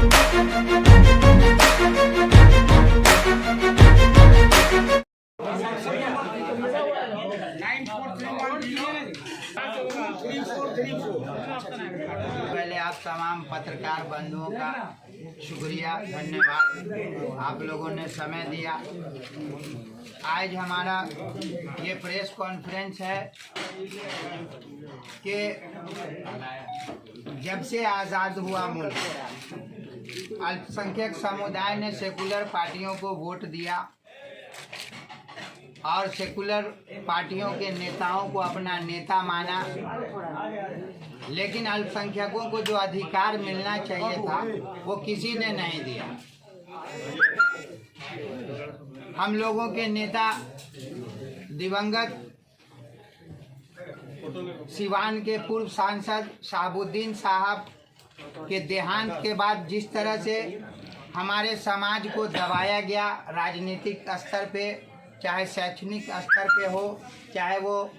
पहले आप तमाम पत्रकार बंधुओं का शुक्रिया, धन्यवाद। आप लोगों ने समय दिया। आज हमारा ये प्रेस कॉन्फ्रेंस है कि जब से आज़ाद हुआ मुल्क, अल्पसंख्यक समुदाय ने सेकुलर पार्टियों को वोट दिया और सेकुलर पार्टियों के नेताओं को अपना नेता माना, लेकिन अल्पसंख्यकों को जो अधिकार मिलना चाहिए था वो किसी ने नहीं दिया। हम लोगों के नेता दिवंगत सिवान के पूर्व सांसद शहाबुद्दीन साहब के देहांत के बाद जिस तरह से हमारे समाज को दबाया गया, राजनीतिक स्तर पे, चाहे शैक्षणिक स्तर पे हो, चाहे वो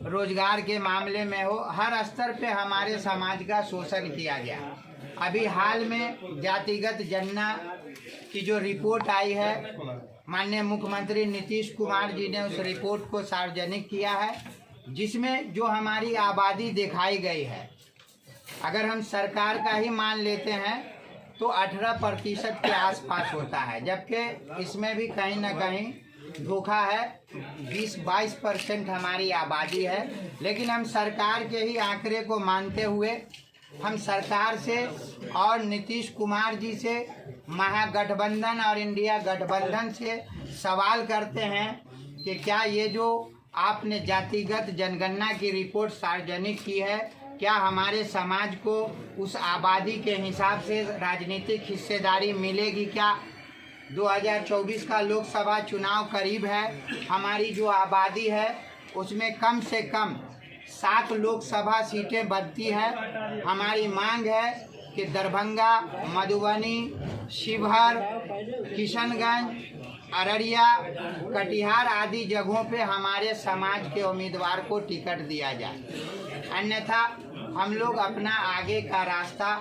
रोजगार के मामले में हो, हर स्तर पे हमारे समाज का शोषण किया गया। अभी हाल में जातिगत जनगणना की जो रिपोर्ट आई है, माननीय मुख्यमंत्री नीतीश कुमार जी ने उस रिपोर्ट को सार्वजनिक किया है, जिसमें जो हमारी आबादी दिखाई गई है, अगर हम सरकार का ही मान लेते हैं तो 18% के आसपास होता है, जबकि इसमें भी कहीं ना कहीं धोखा है। 20-22% हमारी आबादी है। लेकिन हम सरकार के ही आंकड़े को मानते हुए हम सरकार से और नीतीश कुमार जी से, महागठबंधन और इंडिया गठबंधन से सवाल करते हैं कि क्या ये जो आपने जातिगत जनगणना की रिपोर्ट सार्वजनिक की है, क्या हमारे समाज को उस आबादी के हिसाब से राजनीतिक हिस्सेदारी मिलेगी? क्या 2024 का लोकसभा चुनाव करीब है, हमारी जो आबादी है उसमें कम से कम 7 लोकसभा सीटें बनती है। हमारी मांग है कि दरभंगा, मधुबनी, शिवहर, किशनगंज, अररिया, कटिहार आदि जगहों पे हमारे समाज के उम्मीदवार को टिकट दिया जाए, अन्यथा हम लोग अपना आगे का रास्ता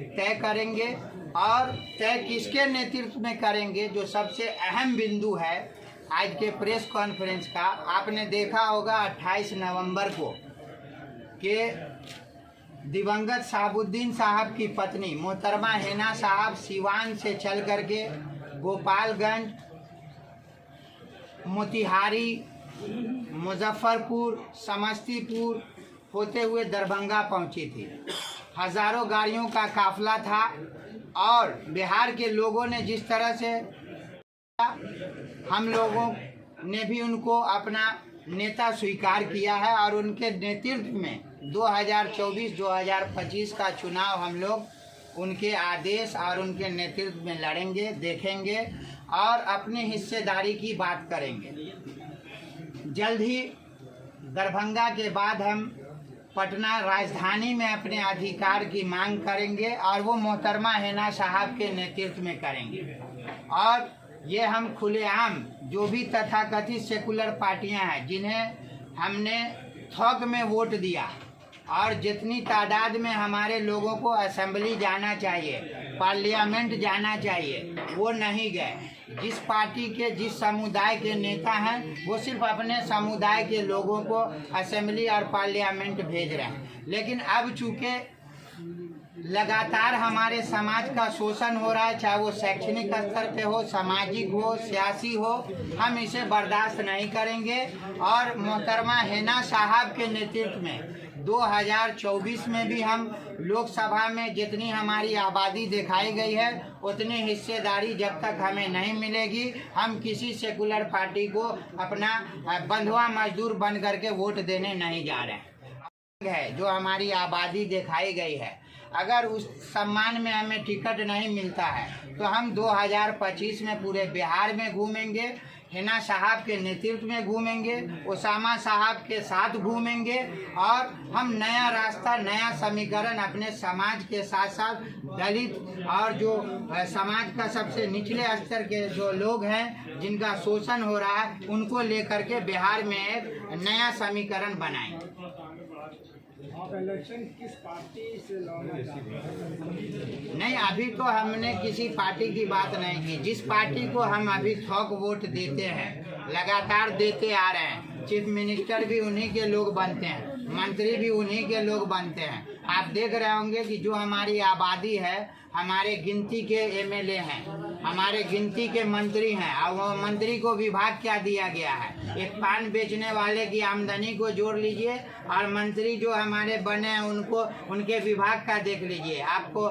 तय करेंगे। और तय किसके नेतृत्व में करेंगे, जो सबसे अहम बिंदु है आज के प्रेस कॉन्फ्रेंस का, आपने देखा होगा 28 नवंबर को कि दिवंगत शहाबुद्दीन साहब की पत्नी मोहतरमा हिना साहब सिवान से चल करके गोपालगंज, मोतिहारी, मुजफ्फरपुर, समस्तीपुर होते हुए दरभंगा पहुंची थी। हजारों गाड़ियों का काफिला था और बिहार के लोगों ने जिस तरह से, हम लोगों ने भी उनको अपना नेता स्वीकार किया है और उनके नेतृत्व में 2024-2025 का चुनाव हम लोग उनके आदेश और उनके नेतृत्व में लड़ेंगे, देखेंगे और अपनी हिस्सेदारी की बात करेंगे। जल्द ही दरभंगा के बाद हम पटना राजधानी में अपने अधिकार की मांग करेंगे और वो मोहतरमा हिना साहब के नेतृत्व में करेंगे। और ये हम खुलेआम जो भी तथाकथित सेकुलर पार्टियां हैं जिन्हें हमने थोक में वोट दिया और जितनी तादाद में हमारे लोगों को असेंबली जाना चाहिए, पार्लियामेंट जाना चाहिए, वो नहीं गए। जिस पार्टी के, जिस समुदाय के नेता हैं वो सिर्फ अपने समुदाय के लोगों को असेंबली और पार्लियामेंट भेज रहे हैं। लेकिन अब चूँकि लगातार हमारे समाज का शोषण हो रहा है, चाहे वो शैक्षणिक स्तर पे हो, सामाजिक हो, सियासी हो, हम इसे बर्दाश्त नहीं करेंगे। और मोहतरमा हिना साहब के नेतृत्व में 2024 में भी हम लोकसभा में जितनी हमारी आबादी दिखाई गई है उतनी हिस्सेदारी जब तक हमें नहीं मिलेगी, हम किसी सेकुलर पार्टी को अपना बंधुआ मजदूर बन करके वोट देने नहीं जा रहे हैं। जो हमारी आबादी दिखाई गई है, अगर उस सम्मान में हमें टिकट नहीं मिलता है तो हम 2025 में पूरे बिहार में घूमेंगे, हिना साहब के नेतृत्व में घूमेंगे, ओसामा साहब के साथ घूमेंगे और हम नया रास्ता, नया समीकरण अपने समाज के साथ साथ दलित और जो समाज का सबसे निचले स्तर के जो लोग हैं जिनका शोषण हो रहा है उनको लेकर के बिहार में एक नया समीकरण बनाएंगे। आप इलेक्शन किस पार्टी से लड़ना चाहते हैं? नहीं, अभी तो हमने किसी पार्टी की बात नहीं की। जिस पार्टी को हम अभी थोक वोट देते हैं, लगातार देते आ रहे हैं, चीफ मिनिस्टर भी उन्हीं के लोग बनते हैं, मंत्री भी उन्हीं के लोग बनते हैं। आप देख रहे होंगे कि जो हमारी आबादी है, हमारे गिनती के एमएलए हैं, हमारे गिनती के मंत्री हैं, और वो मंत्री को विभाग क्या दिया गया है। एक पान बेचने वाले की आमदनी को जोड़ लीजिए और मंत्री जो हमारे बने हैं उनको, उनके विभाग का देख लीजिए, आपको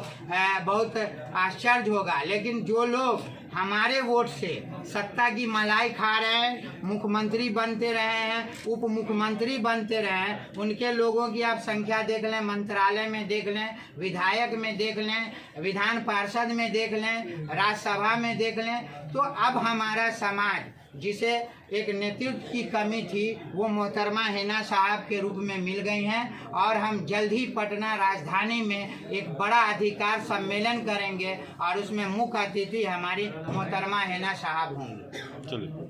बहुत आश्चर्य होगा। लेकिन जो लोग हमारे वोट से सत्ता की मलाई खा रहे हैं, मुख्यमंत्री बनते रहे हैं, उप मुख्यमंत्री बनते रहे हैं, उनके लोगों की आप संख्या देख लें, मंत्रालय में देख लें, विधायक में देख लें, विधान पार्षद में देख लें, राज्यसभा में देख लें। तो अब हमारा समाज, जिसे एक नेतृत्व की कमी थी, वो मोहतरमा हिना साहब के रूप में मिल गई हैं। और हम जल्द ही पटना राजधानी में एक बड़ा अधिकार सम्मेलन करेंगे और उसमें मुख्य अतिथि हमारी मोहतरमा हिना साहब होंगे।